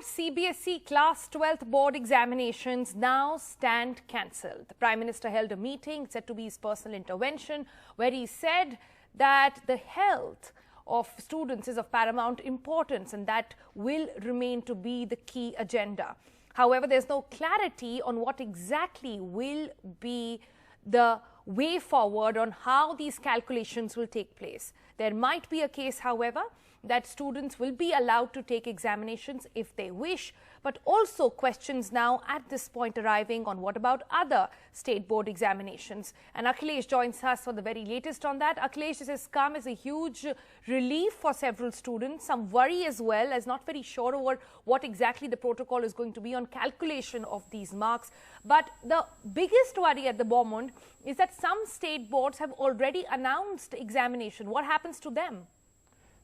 CBSE Class 12th board examinations now stand cancelled. The Prime Minister held a meeting, said to be his personal intervention, where he said that the health of students is of paramount importance and that will remain to be the key agenda. However, there's no clarity on what exactly will be the way forward on how these calculations will take place. There might be a case, however, that students will be allowed to take examinations if they wish, but also questions now at this point arriving on what about other state board examinations. And Akhilesh joins us for the very latest on that. Akhilesh, this has come as a huge relief for several students, some worry as well, as not very sure over what exactly the protocol is going to be on calculation of these marks. But the biggest worry at the moment is that some state boards have already announced examination. What happens to them?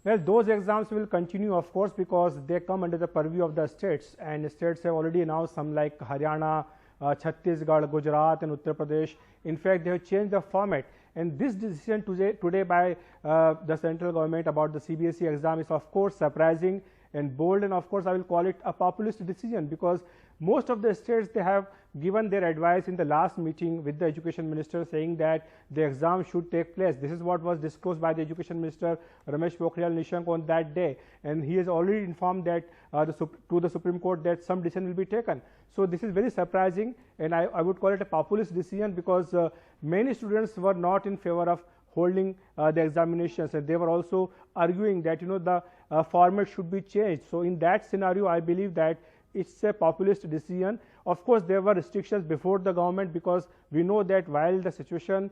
Well, those exams will continue, of course, because they come under the purview of the states, and states have already announced some like Haryana, Chhattisgarh, Gujarat and Uttar Pradesh. In fact, they have changed the format, and this decision today by the central government about the CBSE exam is of course surprising and bold, and of course I will call it a populist decision, because most of the states, they have given their advice in the last meeting with the education minister, saying that the exam should take place. This is what was disclosed by the education minister Ramesh Pokhriyal Nishank on that day, and he has already informed that to the Supreme Court that some decision will be taken. So this is very surprising, and I would call it a populist decision, because many students were not in favor of holding the examinations, and they were also arguing that the format should be changed. So in that scenario, I believe that it's a populist decision. Of course, there were restrictions before the government, because we know that while the situation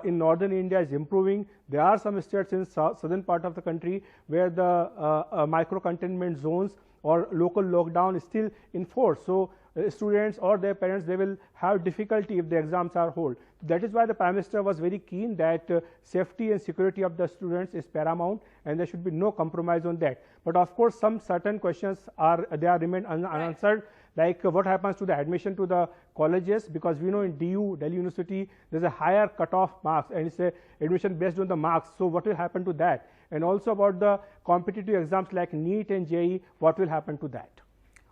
in northern India is improving, there are some states in southern part of the country where the micro-containment zones or local lockdown is still in force. So students or their parents, they will have difficulty if the exams are held. That is why the Prime Minister was very keen that safety and security of the students is paramount, and there should be no compromise on that. But of course, some certain questions remain unanswered, like what happens to the admission to the colleges, because we know in DU, Delhi University, there's a higher cutoff marks, and it's a admission based on the marks. So what will happen to that? And also about the competitive exams like NEET and JEE, what will happen to that?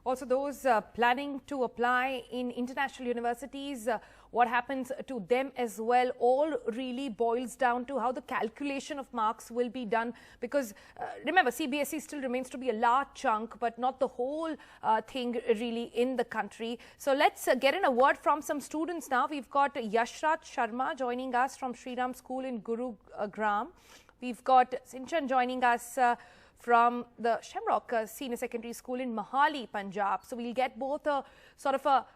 Also, those planning to apply in international universities, what happens to them as well, all really boils down to how the calculation of marks will be done. Because remember, CBSE still remains to be a large chunk, but not the whole thing really in the country. So let's get in a word from some students now. We've got Yashraj Sharma joining us from Shriram School in Gurugram. We've got Sinchan joining us from the Shamrock Senior Secondary School in Mohali, Punjab. So we'll get both a sort of a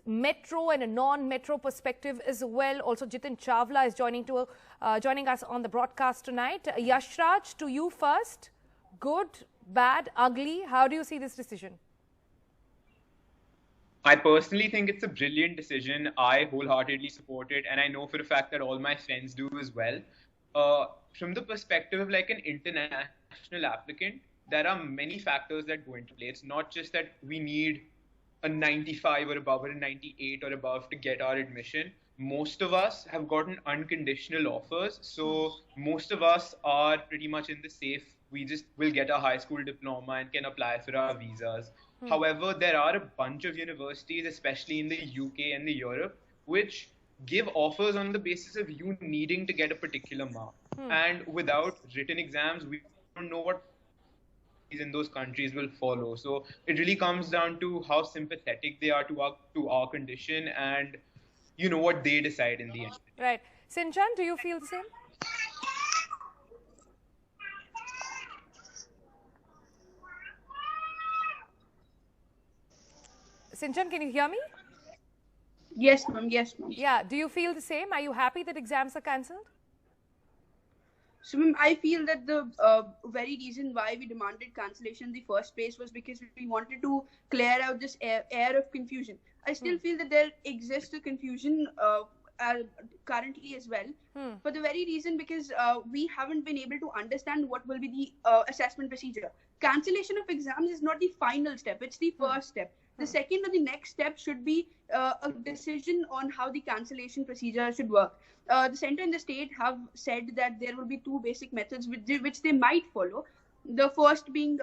metro and a non-metro perspective as well. Also, Jitin Chawla is joining us on the broadcast tonight. Yashraj, to you first. Good, bad, ugly. How do you see this decision? I personally think it's a brilliant decision. I wholeheartedly support it, and I know for a fact that all my friends do as well. From the perspective of like an international applicant, there are many factors that go into play. It's not just that we need a 95 or above or a 98 or above to get our admission. Most of us have gotten unconditional offers. So most of us are pretty much in the safe. We just will get a high school diploma and can apply for our visas. However, there are a bunch of universities, especially in the UK and the Europe, which give offers on the basis of you needing to get a particular mark. And without written exams, we don't know what in those countries will follow. So it really comes down to how sympathetic they are to our condition, and what they decide in the end. Right. Sinchan, do you feel the same? Sinchan, can you hear me? Yes, ma'am. Yes, ma'am. Yeah. Do you feel the same? Are you happy that exams are cancelled? So, ma'am, I feel that the very reason why we demanded cancellation in the first place was because we wanted to clear out this air of confusion. I still feel that there exists a confusion currently as well, for the very reason because we haven't been able to understand what will be the assessment procedure. Cancellation of exams is not the final step, it's the first step. The second or the next step should be a decision on how the cancellation procedure should work. The center and the state have said that there will be two basic methods which they might follow. The first being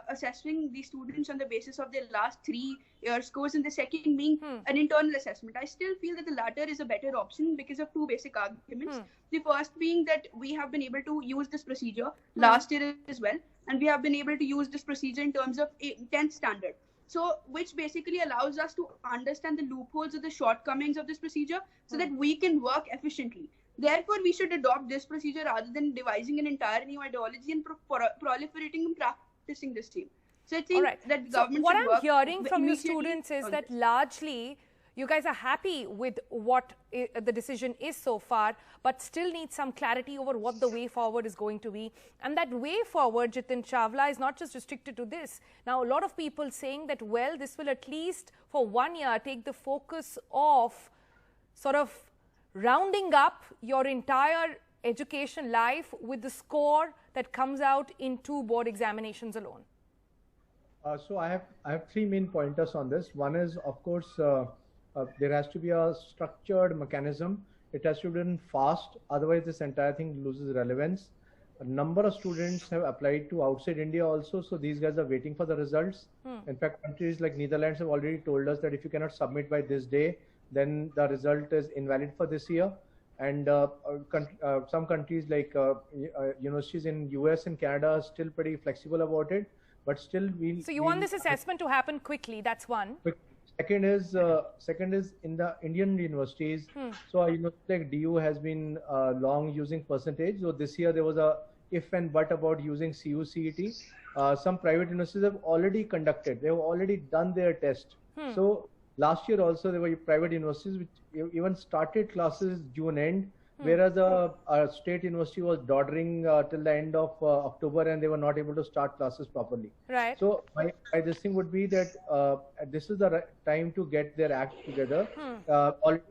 assessing the students on the basis of their last 3 year scores, and the second being an internal assessment. I still feel that the latter is a better option because of two basic arguments. The first being that we have been able to use this procedure last year as well, and we have been able to use this procedure in terms of 10th standard. So, which basically allows us to understand the loopholes or the shortcomings of this procedure so that we can work efficiently. Therefore, we should adopt this procedure rather than devising an entire new ideology and proliferating and practicing this same. So I think that the government what should I'm hearing from your students is that largely you guys are happy with what the decision is so far, but still need some clarity over what the way forward is going to be. And that way forward, Jitin Chawla, is not just restricted to this. Now, a lot of people saying that, well, this will at least for 1 year take the focus of sort of rounding up your entire education life with the score that comes out in 2 board examinations alone. So I have 3 main pointers on this. One is, of course, there has to be a structured mechanism. It has to be done fast, otherwise this entire thing loses relevance. A number of students have applied to outside India also, so these guys are waiting for the results. In fact, countries like Netherlands have already told us that if you cannot submit by this day, then the result is invalid for this year. And some countries like universities in US and Canada are still pretty flexible about it, but still So you want this assessment to happen quickly, that's one. Second is in the Indian universities. So like DU has been long using percentage. So this year there was a if and but about using CUCET. Some private universities have already conducted. They have already done their test. So last year also there were private universities which even started classes June end, whereas a state university was dawdling till the end of October, and they were not able to start classes properly. Right. So my this thing would be that this is the time to get their act together. Already,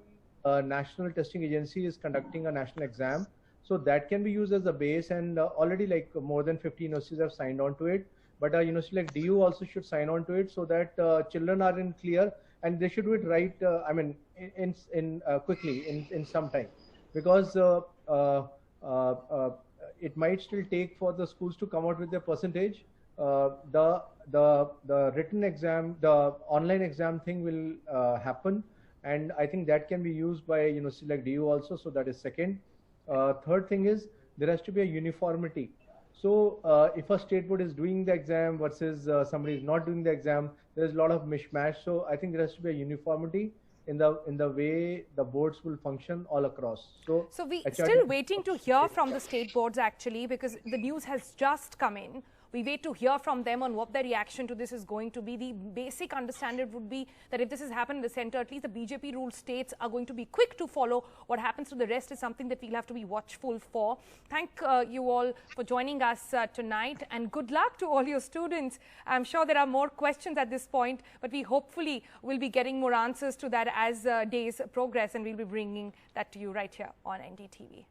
National Testing Agency is conducting a national exam, so that can be used as a base, and already like more than 50 universities have signed on to it. But a university like DU also should sign on to it, so that children are in clear, and they should do it right. I mean, quickly in some time. Because it might still take for the schools to come out with their percentage. The written exam, the online exam thing will happen, and I think that can be used by university like DU also. So that is second. Third thing is there has to be a uniformity. So if a state board is doing the exam versus somebody is not doing the exam, there is a lot of mishmash. So I think there has to be a uniformity in the way the boards will function all across. So we still waiting to hear from the state boards actually, because the news has just come in. We wait to hear from them on what their reaction to this is going to be. The basic understanding would be that if this has happened in the center, at least the BJP ruled states are going to be quick to follow. What happens to the rest is something that we'll have to be watchful for. Thank you all for joining us tonight, and good luck to all your students. I'm sure there are more questions at this point, but we hopefully will be getting more answers to that as days progress, and we'll be bringing that to you right here on NDTV.